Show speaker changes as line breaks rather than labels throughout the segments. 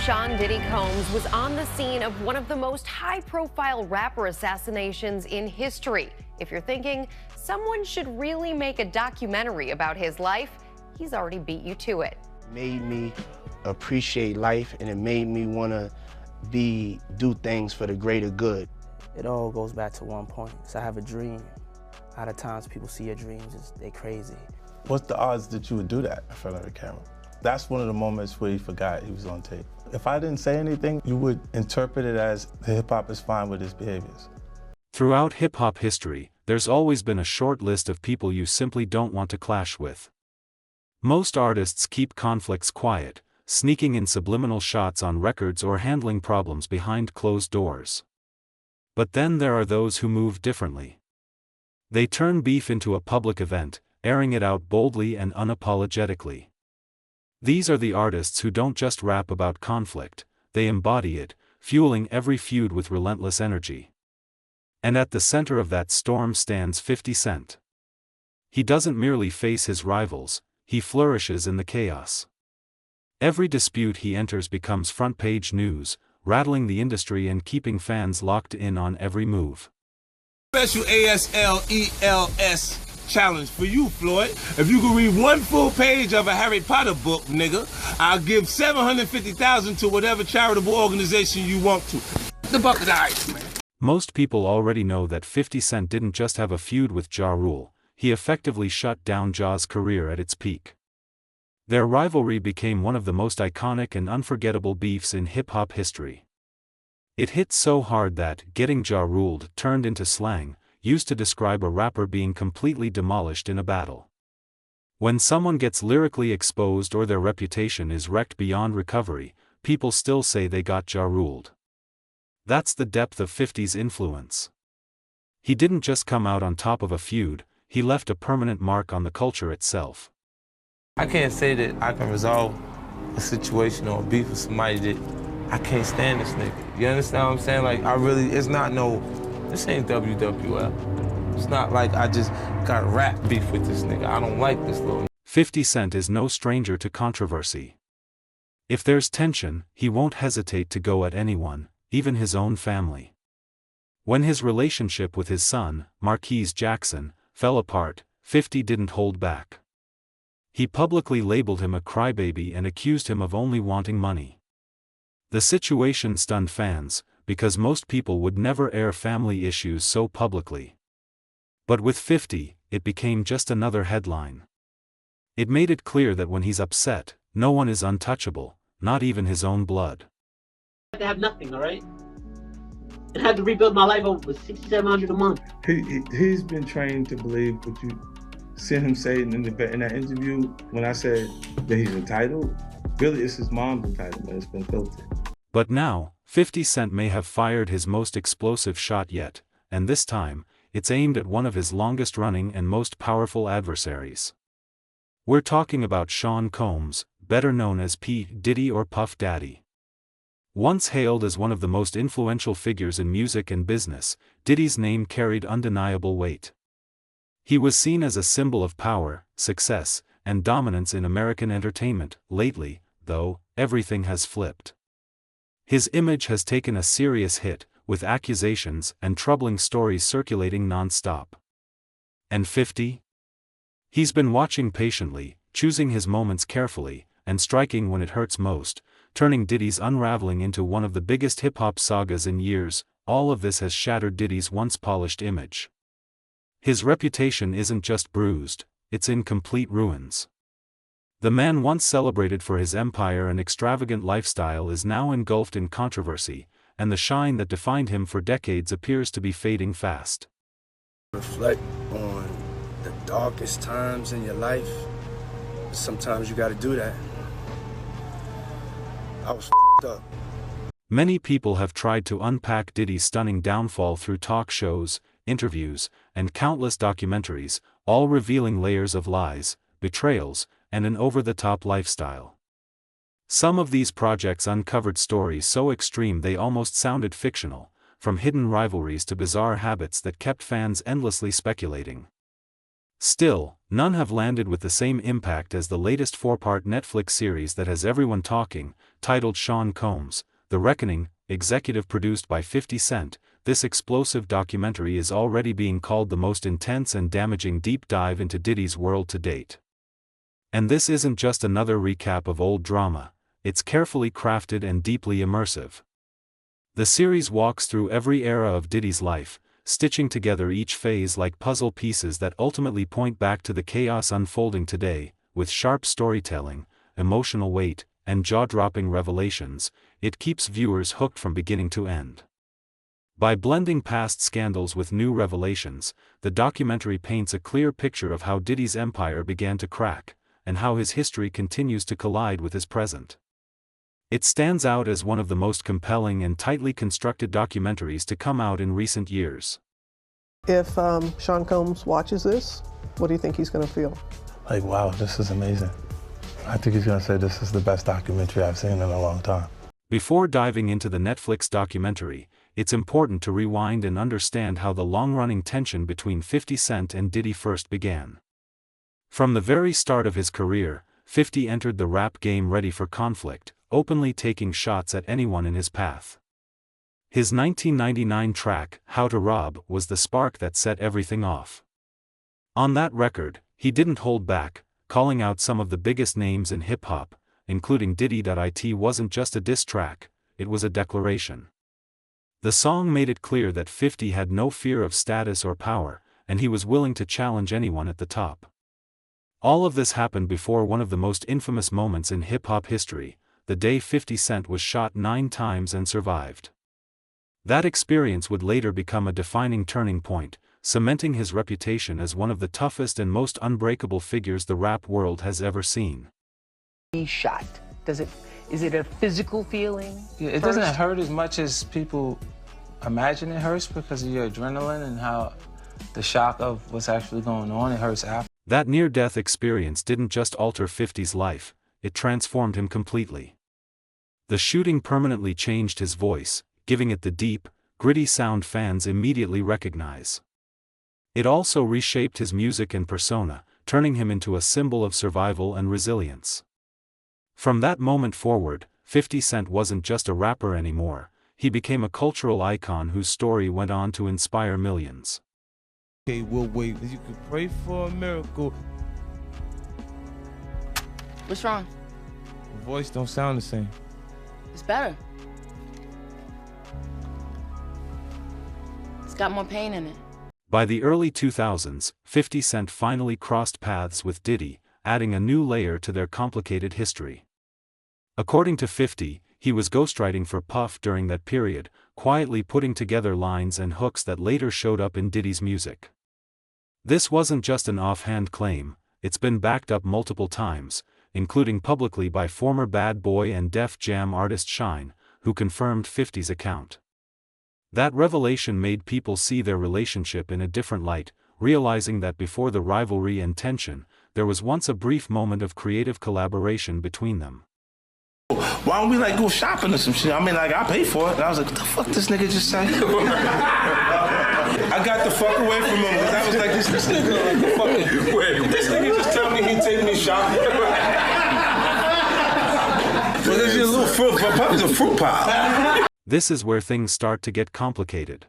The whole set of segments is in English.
Sean Diddy Combs was on the scene of one of the most high-profile rapper assassinations in history. If you're thinking someone should really make a documentary about his life, he's already beat you to it.
It made me appreciate life, and it made me want to do things for the greater good.
It all goes back to one point. So I have a dream. A lot of times people see your dreams, they crazy.
What's the odds that you would do that in front of the camera? That's one of the moments where he forgot he was on tape. If I didn't say anything, you would interpret it as the hip-hop is fine with his behaviors.
Throughout hip-hop history, there's always been a short list of people you simply don't want to clash with. Most artists keep conflicts quiet, sneaking in subliminal shots on records or handling problems behind closed doors. But then there are those who move differently. They turn beef into a public event, airing it out boldly and unapologetically. These are the artists who don't just rap about conflict, they embody it, fueling every feud with relentless energy. And at the center of that storm stands 50 Cent. He doesn't merely face his rivals, he flourishes in the chaos. Every dispute he enters becomes front-page news, rattling the industry and keeping fans locked in on every move.
Special ASLELS challenge for you, Floyd. If you can read one full page of a Harry Potter book, nigga, I'll give $750,000 to whatever charitable organization you want to. The bucket of ice, man.
Most people already know that 50 Cent didn't just have a feud with Ja Rule, he effectively shut down Ja's career at its peak. Their rivalry became one of the most iconic and unforgettable beefs in hip-hop history. It hit so hard that "getting Ja ruled" turned into slang, used to describe a rapper being completely demolished in a battle. When someone gets lyrically exposed or their reputation is wrecked beyond recovery, people still say they got Ja ruled. That's the depth of 50's influence. He didn't just come out on top of a feud, he left a permanent mark on the culture itself.
I can't say that I can resolve a situation or a beef with somebody that I can't stand this nigga. You understand what I'm saying? Like, this ain't WWF. It's not like I just got rap beef with this nigga. I don't like this little.
50 Cent is no stranger to controversy. If there's tension, he won't hesitate to go at anyone, even his own family. When his relationship with his son, Marquise Jackson, fell apart, 50 didn't hold back. He publicly labeled him a crybaby and accused him of only wanting money. The situation stunned fans, because most people would never air family issues so publicly. But with 50, it became just another headline. It made it clear that when he's upset, no one is untouchable, not even his own blood.
I had to have nothing, all right? And I had to rebuild my life over $600-700 a month.
He's been trained to believe what you seen him say in that interview when I said that he's entitled. Really, it's his mom's entitlement. It's been filtered.
But now, 50 Cent may have fired his most explosive shot yet, and this time, it's aimed at one of his longest-running and most powerful adversaries. We're talking about Sean Combs, better known as P. Diddy or Puff Daddy. Once hailed as one of the most influential figures in music and business, Diddy's name carried undeniable weight. He was seen as a symbol of power, success, and dominance in American entertainment. Lately, though, everything has flipped. His image has taken a serious hit, with accusations and troubling stories circulating non-stop. And 50? He's been watching patiently, choosing his moments carefully, and striking when it hurts most, turning Diddy's unraveling into one of the biggest hip-hop sagas in years. All of this has shattered Diddy's once polished image. His reputation isn't just bruised, it's in complete ruins. The man once celebrated for his empire and extravagant lifestyle is now engulfed in controversy, and the shine that defined him for decades appears to be fading fast.
Reflect on the darkest times in your life. Sometimes you gotta do that. I was up.
Many people have tried to unpack Diddy's stunning downfall through talk shows, interviews, and countless documentaries, all revealing layers of lies, betrayals, and an over-the-top lifestyle. Some of these projects uncovered stories so extreme they almost sounded fictional, from hidden rivalries to bizarre habits that kept fans endlessly speculating. Still, none have landed with the same impact as the latest 4-part Netflix series that has everyone talking, titled Sean Combs, The Reckoning, executive produced by 50 Cent. This explosive documentary is already being called the most intense and damaging deep dive into Diddy's world to date. And this isn't just another recap of old drama, it's carefully crafted and deeply immersive. The series walks through every era of Diddy's life, stitching together each phase like puzzle pieces that ultimately point back to the chaos unfolding today. With sharp storytelling, emotional weight, and jaw-dropping revelations, it keeps viewers hooked from beginning to end. By blending past scandals with new revelations, the documentary paints a clear picture of how Diddy's empire began to crack, and how his history continues to collide with his present. It stands out as one of the most compelling and tightly constructed documentaries to come out in recent years.
If Sean Combs watches this, what do you think he's going to feel?
Like, wow, this is amazing. I think he's going to say this is the best documentary I've seen in a long time.
Before diving into the Netflix documentary, it's important to rewind and understand how the long-running tension between 50 Cent and Diddy first began. From the very start of his career, 50 entered the rap game ready for conflict, openly taking shots at anyone in his path. His 1999 track, How to Rob, was the spark that set everything off. On that record, he didn't hold back, calling out some of the biggest names in hip-hop, including Diddy. It wasn't just a diss track, it was a declaration. The song made it clear that 50 had no fear of status or power, and he was willing to challenge anyone at the top. All of this happened before one of the most infamous moments in hip-hop history, the day 50 Cent was shot 9 times and survived. That experience would later become a defining turning point, cementing his reputation as one of the toughest and most unbreakable figures the rap world has ever seen.
He's shot. Is it a physical feeling?
Yeah, it doesn't hurt as much as people imagine it hurts because of your adrenaline and how the shock of what's actually going on, it hurts after.
That near-death experience didn't just alter 50's life, it transformed him completely. The shooting permanently changed his voice, giving it the deep, gritty sound fans immediately recognize. It also reshaped his music and persona, turning him into a symbol of survival and resilience. From that moment forward, 50 Cent wasn't just a rapper anymore, he became a cultural icon whose story went on to inspire millions.
Okay, we'll wait. You can pray for a miracle.
What's wrong?
The voice don't sound the same.
It's better. It's got more pain in it.
By the early 2000s, 50 Cent finally crossed paths with Diddy, adding a new layer to their complicated history. According to 50, he was ghostwriting for Puff during that period, quietly putting together lines and hooks that later showed up in Diddy's music. This wasn't just an offhand claim, it's been backed up multiple times, including publicly by former Bad Boy and Def Jam artist Shine, who confirmed 50's account. That revelation made people see their relationship in a different light, realizing that before the rivalry and tension, there was once a brief moment of creative collaboration between them.
Why don't we go shopping or some shit? I mean, I pay for it. And I was like, what the fuck this nigga just say? I got the fuck away from him because I was like, this nigga fucking, wait, this nigga just tell me he'd take me shopping. Well, there's a little fruit, Puppy's a fruit pie.
This is where things start to get complicated.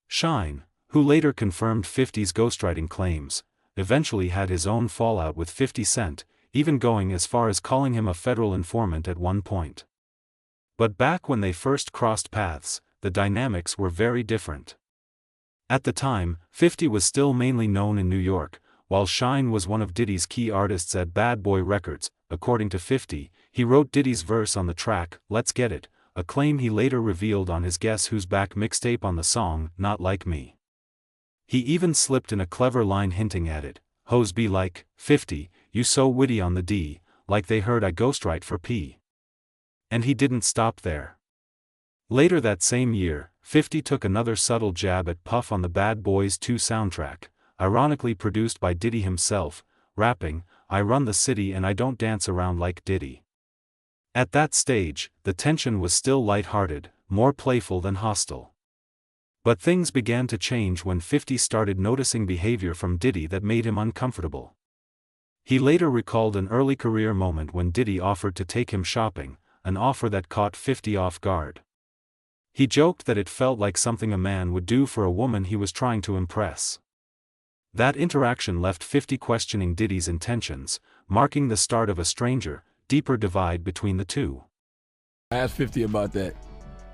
Shine, who later confirmed 50's ghostwriting claims, eventually had his own fallout with 50 Cent, even going as far as calling him a federal informant at one point. But back when they first crossed paths, the dynamics were very different. At the time, 50 was still mainly known in New York, while Shine was one of Diddy's key artists at Bad Boy Records. According to 50, he wrote Diddy's verse on the track, Let's Get It, a claim he later revealed on his Guess Who's Back mixtape on the song, Not Like Me. He even slipped in a clever line hinting at it, hoes be like, 50, you so witty on the D, like they heard I ghostwrite for P. And he didn't stop there. Later that same year, 50 took another subtle jab at Puff on the Bad Boys 2 soundtrack, ironically produced by Diddy himself, rapping, I run the city and I don't dance around like Diddy. At that stage, the tension was still lighthearted, more playful than hostile. But things began to change when 50 started noticing behavior from Diddy that made him uncomfortable. He later recalled an early career moment when Diddy offered to take him shopping, an offer that caught 50 off guard. He joked that it felt like something a man would do for a woman he was trying to impress. That interaction left 50 questioning Diddy's intentions, marking the start of a stranger, deeper divide between the two.
I asked 50 about that.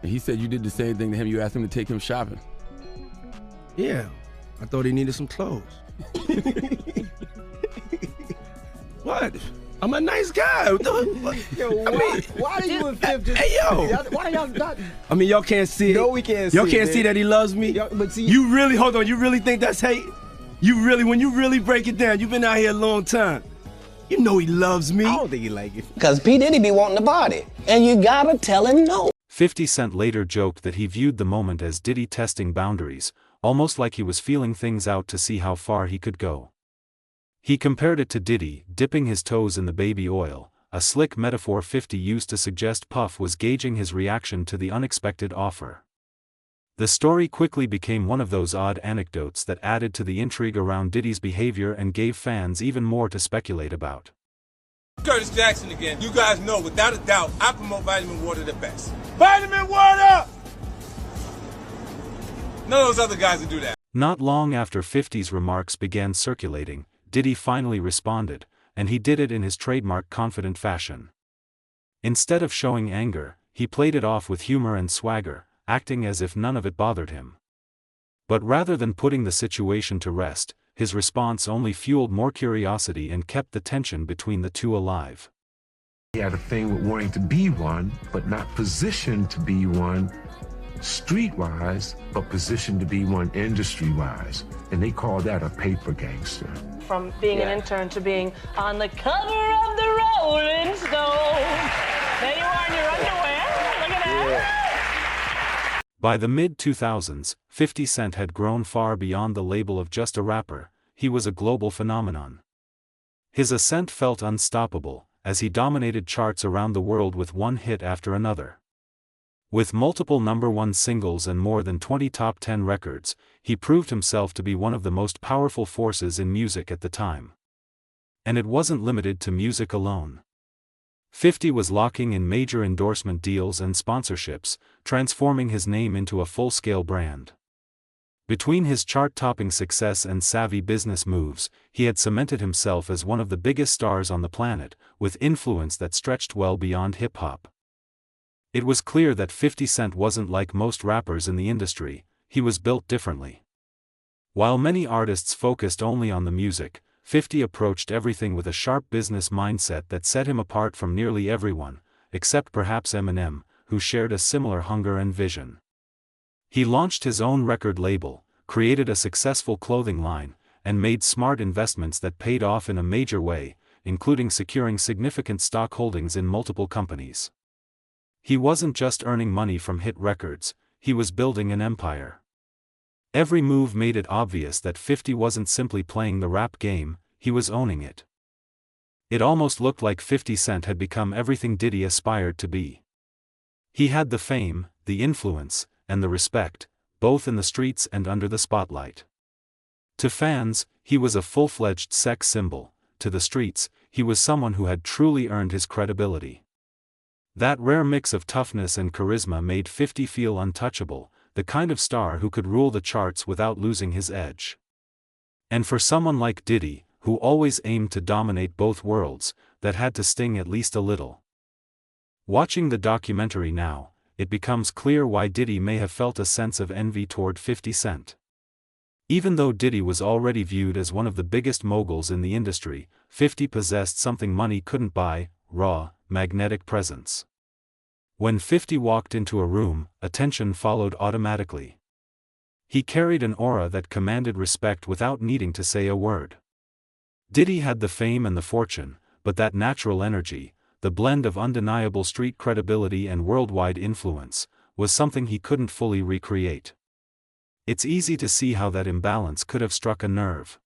And he said you did the same thing to him. You asked him to take him shopping.
Yeah, I thought he needed some clothes. What? I'm a nice guy.
Yo, why are you and Fifth just...
Hey, yo.
Why y'all not...
I mean, y'all can't see it.
No, we can't see it.
Y'all can't see that he loves me?
But see...
You really, hold on, you really think that's hate? You really, when you really break it down, you've been out here a long time. You know he loves me.
I don't think he like it.
Because P. Diddy be wanting the body, and you gotta tell him no.
50 Cent later joked that he viewed the moment as Diddy testing boundaries, almost like he was feeling things out to see how far he could go. He compared it to Diddy dipping his toes in the baby oil, a slick metaphor 50 used to suggest Puff was gauging his reaction to the unexpected offer. The story quickly became one of those odd anecdotes that added to the intrigue around Diddy's behavior and gave fans even more to speculate about.
Curtis Jackson again. You guys know, without a doubt, I promote vitamin water the best. Vitamin water! None of those other guys will do that.
Not long after 50's remarks began circulating, Diddy finally responded, and he did it in his trademark confident fashion. Instead of showing anger, he played it off with humor and swagger, acting as if none of it bothered him. But rather than putting the situation to rest, his response only fueled more curiosity and kept the tension between the two alive.
He had a thing with wanting to be one, but not positioned to be one street-wise, but positioned to be one industry-wise. And they call that a paper gangster.
From being an intern to being on the cover of the Rolling Stone. There you are in your underwear. Look at that.
By the mid-2000s, 50 Cent had grown far beyond the label of just a rapper. He was a global phenomenon. His ascent felt unstoppable, as he dominated charts around the world with one hit after another. With multiple #1 singles and more than 20 top 10 records, he proved himself to be one of the most powerful forces in music at the time. And it wasn't limited to music alone. 50 was locking in major endorsement deals and sponsorships, transforming his name into a full-scale brand. Between his chart-topping success and savvy business moves, he had cemented himself as one of the biggest stars on the planet, with influence that stretched well beyond hip-hop. It was clear that 50 Cent wasn't like most rappers in the industry. He was built differently. While many artists focused only on the music, 50 approached everything with a sharp business mindset that set him apart from nearly everyone, except perhaps Eminem, who shared a similar hunger and vision. He launched his own record label, created a successful clothing line, and made smart investments that paid off in a major way, including securing significant stock holdings in multiple companies. He wasn't just earning money from hit records, he was building an empire. Every move made it obvious that 50 wasn't simply playing the rap game, he was owning it. It almost looked like 50 Cent had become everything Diddy aspired to be. He had the fame, the influence, and the respect, both in the streets and under the spotlight. To fans, he was a full-fledged sex symbol. To the streets, he was someone who had truly earned his credibility. That rare mix of toughness and charisma made 50 feel untouchable, the kind of star who could rule the charts without losing his edge. And for someone like Diddy, who always aimed to dominate both worlds, that had to sting at least a little. Watching the documentary now, it becomes clear why Diddy may have felt a sense of envy toward 50 Cent. Even though Diddy was already viewed as one of the biggest moguls in the industry, 50 possessed something money couldn't buy: raw, magnetic presence. When 50 walked into a room, attention followed automatically. He carried an aura that commanded respect without needing to say a word. Diddy had the fame and the fortune, but that natural energy, the blend of undeniable street credibility and worldwide influence, was something he couldn't fully recreate. It's easy to see how that imbalance could have struck a nerve.